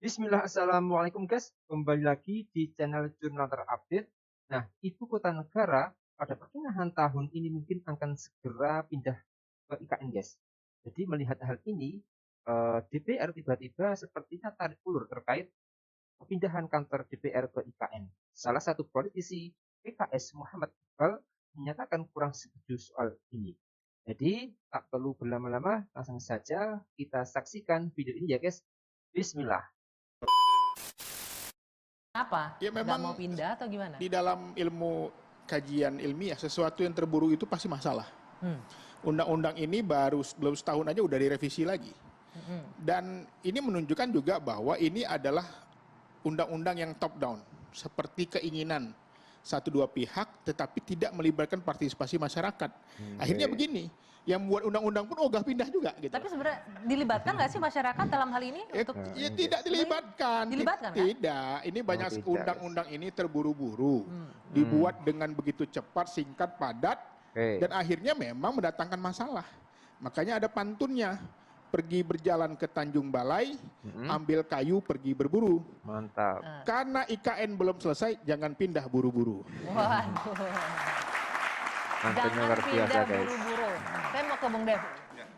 Bismillah, Assalamualaikum guys. Kembali lagi di channel Jurnal Terupdate. Nah, ibu kota negara pada pertengahan tahun ini mungkin akan segera pindah ke IKN guys. Jadi melihat hal ini, DPR tiba-tiba sepertinya tarik ulur terkait pemindahan kantor DPR ke IKN. Salah satu politisi PKS Muhammad Iqbal menyatakan kurang setuju soal ini. Jadi tak perlu berlama-lama, langsung saja kita saksikan video ini ya guys. Bismillah. Apa? Ya Nggak memang mau pindah atau gimana? di dalam ilmu kajian ilmiah sesuatu yang terburu itu pasti masalah. Undang-undang ini belum setahun aja udah direvisi lagi. Dan ini menunjukkan juga bahwa ini adalah undang-undang yang top down, seperti keinginan satu dua pihak tetapi tidak melibatkan partisipasi masyarakat. Akhirnya begini, yang buat undang-undang pun ogah pindah juga gitu. Tapi sebenarnya dilibatkan nggak sih masyarakat dalam hal ini? Ya tidak dilibatkan. Dilibatkan kan? Tidak, ini banyak tidak. undang-undang ini terburu-buru. Dibuat dengan begitu cepat, singkat, padat, dan akhirnya memang mendatangkan masalah. Makanya ada pantunnya. Pergi berjalan ke Tanjung Balai, ambil kayu, pergi berburu. Mantap. Karena IKN belum selesai, jangan pindah buru-buru. Waduh. Mantunya Jangan luar biasa pindah guys. buru-buru. Saya mau ke Bung Dev.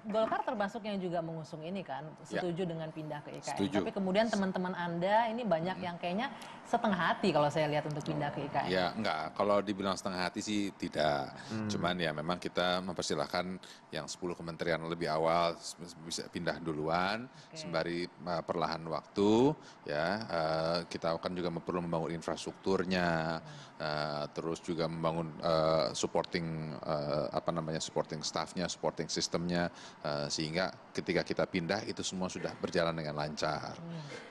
Golkar termasuk yang juga mengusung ini kan, setuju dengan pindah ke IKN. Setuju. Tapi kemudian teman-teman Anda ini banyak yang kayaknya setengah hati kalau saya lihat untuk pindah ke IKN. Ya enggak, kalau dibilang setengah hati sih tidak. Cuman ya memang kita mempersilahkan yang 10 kementerian lebih awal bisa pindah duluan, sembari perlahan waktu ya kita akan juga perlu membangun infrastrukturnya, terus juga membangun supporting supporting staffnya, supporting sistemnya, sehingga ketika kita pindah itu semua sudah berjalan dengan lancar.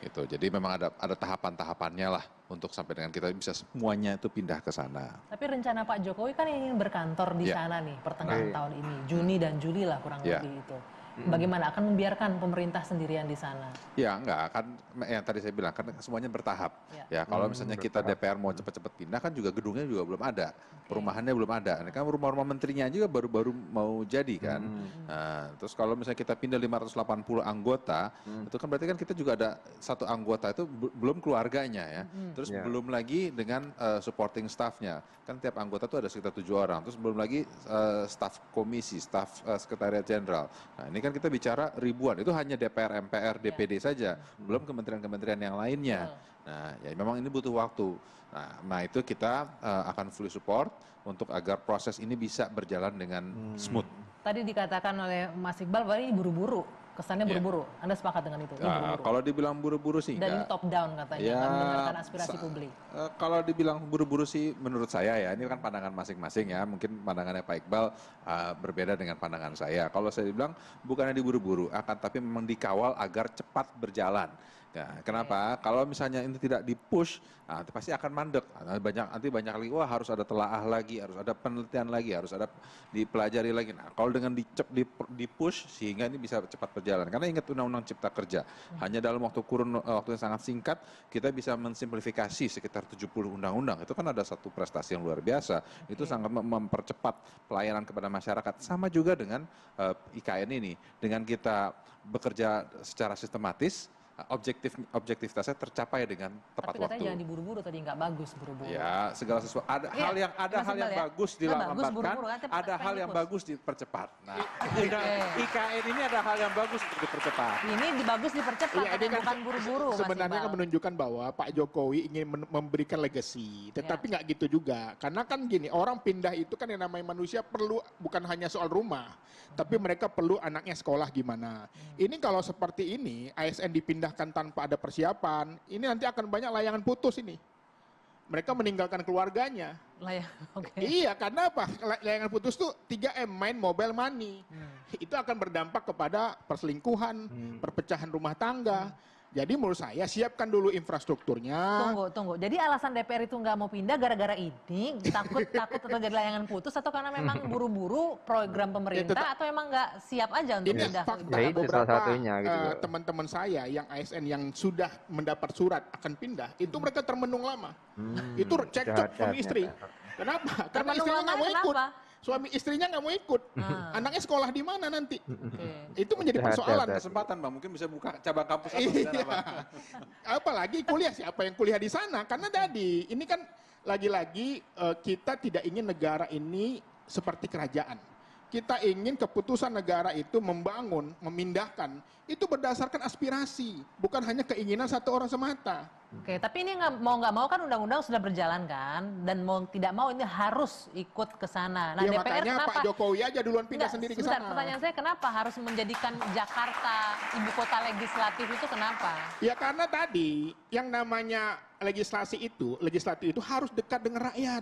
Gitu. Jadi memang ada tahapan-tahapannya lah untuk sampai dengan kita bisa semuanya itu pindah ke sana. Tapi rencana Pak Jokowi kan ingin berkantor di sana nih pertengahan tahun ini, Juni dan Juli lah kurang lebih itu. Bagaimana akan membiarkan pemerintah sendirian di sana? Ya enggak, kan yang tadi saya bilang kan semuanya bertahap. Ya kalau misalnya kita DPR mau cepat-cepat pindah kan juga gedungnya juga belum ada, perumahannya belum ada. Ini kan rumah-rumah menterinya juga baru mau jadi kan. Nah, terus kalau misalnya kita pindah 580 anggota, itu kan berarti kan kita juga ada satu anggota itu belum keluarganya ya. Terus belum lagi dengan supporting staffnya. Kan tiap anggota itu ada sekitar 7 orang. Terus belum lagi staf komisi, staf sekretariat jenderal. Nah ini kan kita bicara ribuan, itu hanya DPR, MPR, DPD saja, belum kementerian-kementerian yang lainnya. Nah, ya memang ini butuh waktu. Nah itu kita akan fully support untuk agar proses ini bisa berjalan dengan smooth. Tadi dikatakan oleh Mas Iqbal bahwa ini buru-buru, kesannya buru-buru. Anda sepakat dengan itu? Ini buru-buru. Kalau dibilang buru-buru sih Dan ini enggak. top down katanya, Ya, akan mendengarkan aspirasi publik. Kalau dibilang buru-buru sih menurut saya ya, ini kan pandangan masing-masing ya, mungkin pandangannya Pak Iqbal berbeda dengan pandangan saya. Kalau saya bilang bukannya diburu-buru, akan tapi memang dikawal agar cepat berjalan. Ya, kenapa? Kalau misalnya ini tidak dipush, pasti akan mandek. Nanti banyak lagi, wah harus ada telaah lagi, harus ada penelitian lagi, harus ada dipelajari lagi. Nah, kalau dengan dipush sehingga ini bisa cepat berjalan. Karena ingat Undang-Undang Cipta Kerja, hanya dalam waktu yang sangat singkat kita bisa mensimplifikasi sekitar 70 undang-undang. Itu kan ada satu prestasi yang luar biasa. Itu sangat mempercepat pelayanan kepada masyarakat. Sama juga dengan IKN ini. Dengan kita bekerja secara sistematis, objektivitasnya tercapai dengan tepat Tapi katanya waktu. jangan diburu-buru tadi, nggak bagus buru-buru. Ya, segala sesuatu. Ada hal yang bagus dilambatkan, buru-buru kan, tapi ada hal yang bagus dipercepat. Nah, IKN ini ada hal yang bagus untuk dipercepat. Ini bagus dipercepat, Iya, ini kan bukan buru-buru. Mas sebenarnya kan Iqbal. menunjukkan bahwa Pak Jokowi ingin memberikan legacy, tetapi nggak gitu juga. Karena kan gini, orang pindah itu kan yang namanya manusia perlu bukan hanya soal rumah, tapi mereka perlu anaknya sekolah gimana. Ini kalau seperti ini, ASN dipindahkan tanpa ada persiapan, ini nanti akan banyak layangan putus ini. Mereka meninggalkan keluarganya. Iya, karena apa? Layangan putus tuh 3M, main mobile money. Itu akan berdampak kepada perselingkuhan, perpecahan rumah tangga. Jadi menurut saya siapkan dulu infrastrukturnya. Tunggu. Jadi alasan DPR itu nggak mau pindah gara-gara ini, takut atau jadi layangan putus, atau karena memang buru-buru program pemerintah, atau emang nggak siap aja untuk Ini pindah? fakta, Ya, itu salah beberapa satunya gitu loh. teman-teman saya yang ASN yang sudah mendapat surat akan pindah, itu mereka termenung lama. Itu cekcok suami istri. Kenapa? Karena Termenung istrinya lama nggak mau ikut. kenapa? suami istrinya nggak mau ikut. Ah, Anaknya sekolah di mana nanti? oke. Itu menjadi Ada, persoalan. ada. Kesempatan Bang, mungkin bisa buka cabang kampus apa di sana, Iya. Bang. Apalagi kuliah, siapa yang kuliah di sana? Karena tadi ini kan lagi-lagi kita tidak ingin negara ini seperti kerajaan. Kita ingin keputusan negara itu membangun, memindahkan, itu berdasarkan aspirasi, bukan hanya keinginan satu orang semata. Oke, tapi ini nggak mau kan undang-undang sudah berjalan kan, dan mau tidak mau ini harus ikut ke sana. Nah, Ya DPR makanya kenapa? Pak Jokowi aja duluan pindah Enggak, sendiri ke sebentar, sana. pertanyaan saya kenapa harus menjadikan Jakarta ibu kota legislatif itu kenapa? Ya karena tadi yang namanya legislatif itu harus dekat dengan rakyat.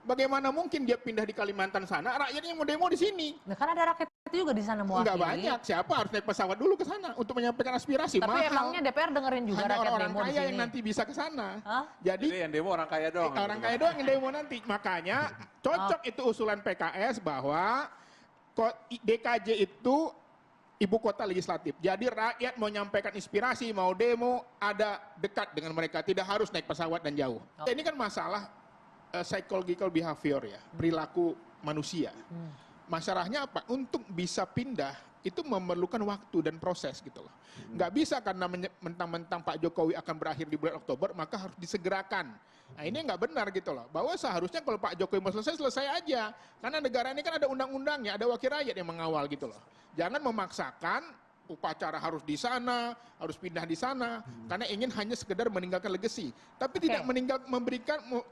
Bagaimana mungkin dia pindah di Kalimantan sana, rakyatnya mau demo di sini? Nah, kan ada rakyat juga di sana mewakili. Enggak banyak, siapa harus naik pesawat dulu ke sana untuk menyampaikan aspirasi? Tapi mahal. emangnya DPR dengerin juga Hanya rakyat orang-orang demo di kaya sini? yang nanti bisa ke sana. Hah? Jadi Jadi yang demo orang kaya doang. orang gitu, kaya Bang. doang yang demo nanti. Makanya cocok itu usulan PKS bahwa DKJ itu ibu kota legislatif. Jadi rakyat mau menyampaikan inspirasi, mau demo, ada dekat dengan mereka. Tidak harus naik pesawat dan jauh. Ini kan masalah psychological behavior ya, perilaku manusia. Masalahnya apa? Untuk bisa pindah itu memerlukan waktu dan proses gitu loh. Nggak bisa karena mentang-mentang Pak Jokowi akan berakhir di bulan Oktober, maka harus disegerakan. Nah ini nggak benar gitu loh. Bahwa seharusnya kalau Pak Jokowi mau selesai, selesai aja. Karena negara ini kan ada undang-undangnya, ada wakil rakyat yang mengawal gitu loh. Jangan memaksakan upacara harus di sana, harus pindah di sana, karena ingin hanya sekedar meninggalkan legacy. Tapi tidak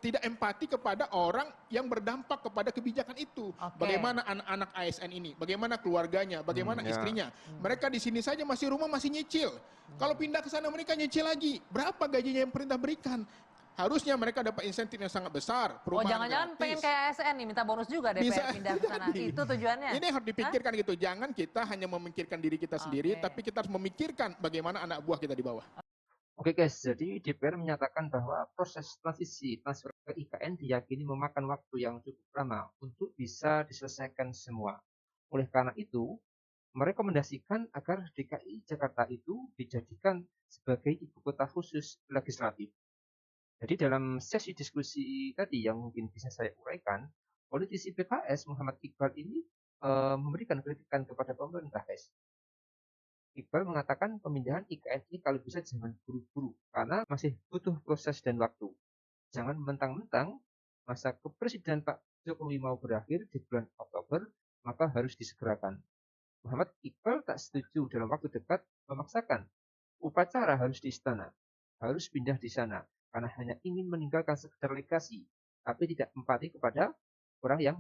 tidak empati kepada orang yang berdampak kepada kebijakan itu. Bagaimana anak-anak ASN ini, bagaimana keluarganya, bagaimana istrinya. Mereka di sini saja rumah masih nyicil. Kalau pindah ke sana mereka nyicil lagi. Berapa gajinya yang pemerintah berikan? Harusnya mereka dapat insentif yang sangat besar. Oh, jangan-jangan pengen kayak ASN nih, minta bonus juga DPR pindah ke sana. jadi. Itu tujuannya? Ini harus dipikirkan gitu. Jangan kita hanya memikirkan diri kita sendiri, tapi kita harus memikirkan bagaimana anak buah kita di bawah. Oke guys, jadi DPR menyatakan bahwa proses transisi transfer ke IKN diyakini memakan waktu yang cukup lama untuk bisa diselesaikan semua. Oleh karena itu, merekomendasikan agar DKI Jakarta itu dijadikan sebagai ibu kota khusus legislatif. Jadi dalam sesi diskusi tadi yang mungkin bisa saya uraikan, politisi PKS Muhammad Iqbal ini memberikan kritikan kepada pemerintah, guys. Iqbal mengatakan pemindahan IKN ini kalau bisa jangan buru-buru, karena masih butuh proses dan waktu. Jangan mentang-mentang masa kepresidenan Pak Jokowi mau berakhir di bulan Oktober, maka harus disegerakan. Muhammad Iqbal tak setuju dalam waktu dekat memaksakan upacara harus di istana, harus pindah di sana, karena hanya ingin meninggalkan sekedar legasi, tapi tidak empati kepada orang yang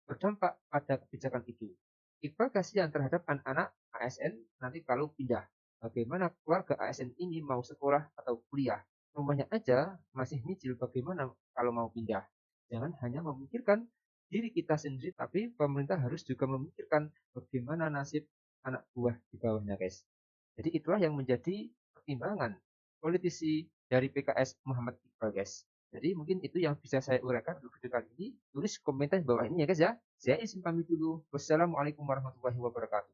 berdampak pada kebijakan itu. Iqbal kasihan terhadap anak-anak ASN nanti kalau pindah. Bagaimana keluarga ASN ini mau sekolah atau kuliah? Rumahnya aja masih nyicil, bagaimana kalau mau pindah? Jangan hanya memikirkan diri kita sendiri, tapi pemerintah harus juga memikirkan bagaimana nasib anak buah di bawahnya, guys. Jadi itulah yang menjadi pertimbangan politisi dari PKS Muhammad Iqbal, guys. Jadi mungkin itu yang bisa saya uraikan untuk video kali ini. Tulis komentar di bawah ini ya guys ya. Saya izin pamit dulu. Wassalamualaikum warahmatullahi wabarakatuh.